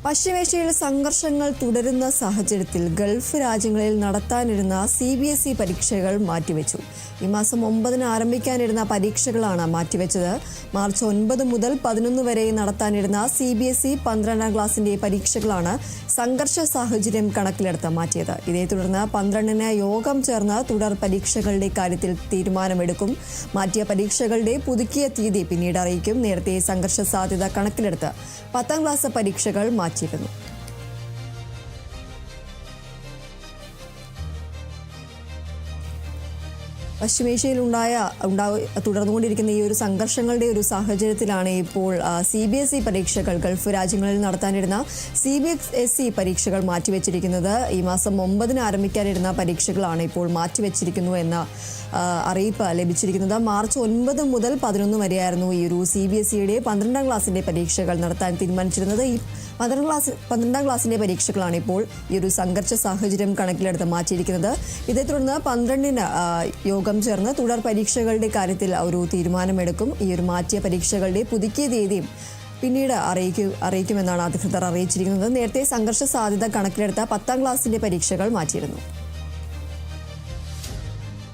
പശ്ചിമേഷ്യയിൽ സംഘർഷങ്ങൾ തുടരുന്ന സാഹചര്യത്തിൽ ഗൾഫ് രാജ്യങ്ങളിൽ നടത്താനിരുന്ന CBSE പരീക്ഷകൾ മാറ്റിവെച്ചു. ഈ മാസം 9-ന് ആരംഭിക്കാനിരുന്ന പരീക്ഷകളാണ് മാറ്റിവെച്ചത്. മാർച്ച് 9 മുതൽ 11 വരെ നടത്താനിരുന്ന CBSE 12ാം ക്ലാസിന്റെ പരീക്ഷകളാണ് സംഘർഷ സാഹചര്യം കണക്കിലെടുത്ത് മാറ്റിയത്. ഇതേ തുടർന്ന് 12-ന് യോഗം ചേർന്ന് തുടർ പരീക്ഷകളുടെ കാര്യത്തിൽ തീരുമാനമെടുക്കും. മാറ്റിയ പരീക്ഷകളുടെ പുതുക്കിയ തീയതി പിന്നീട് അറിയിക്കും. നേരത്തെ സംഘർഷ സാധ്യത കണക്കിലെടുത്ത് 10ാം ക്ലാസ് പരീക്ഷകൾ മാറ്റിയിരുന്നു. പശ്ചിമേഷ്യയിൽ തുടർന്നുകൊണ്ടിരിക്കുന്ന ഈ ഒരു സംഘർഷങ്ങളുടെ ഒരു സാഹചര്യത്തിലാണ് ഇപ്പോൾ CBSE പരീക്ഷകൾ ഗൾഫ് രാജ്യങ്ങളിൽ നടത്താനിരുന്ന CBSE പരീക്ഷകൾ മാറ്റിവെച്ചിരിക്കുന്നത്. ഈ മാസം 9-ന് ആരംഭിക്കാനിരുന്ന പരീക്ഷകളാണ് ഇപ്പോൾ മാറ്റിവെച്ചിരിക്കുന്നു എന്ന അറിയിപ്പ് ലഭിച്ചിരിക്കുന്നത്. മാർച്ച് 9 മുതൽ 11 വരെയായിരുന്നു ഈ ഒരു CBSEയുടെ 12ാം ക്ലാസിന്റെ പരീക്ഷകൾ നടത്താൻ തീരുമാനിച്ചിരുന്നത്. ഈ 12ാം ക്ലാസിന്റെ പരീക്ഷകളാണ് ഇപ്പോൾ ഈ ഒരു സംഘർഷ സാഹചര്യം കണക്കിലെടുത്ത് മാറ്റിയിരിക്കുന്നത്. ഇതേ തുടർന്ന് 12-ന് യോഗം ചേർന്ന് തുടർ പരീക്ഷകളുടെ കാര്യത്തിൽ ഒരു തീരുമാനമെടുക്കും. ഈ ഒരു മാറ്റിയ പരീക്ഷകളുടെ പുതുക്കിയ തീയതിയും പിന്നീട് അറിയിക്കുമെന്നാണ് അധികൃതർ അറിയിച്ചിരിക്കുന്നത്. നേരത്തെ സംഘർഷ സാധ്യത കണക്കിലെടുത്ത 10ാം ക്ലാസിന്റെ പരീക്ഷകൾ മാറ്റിയിരുന്നു.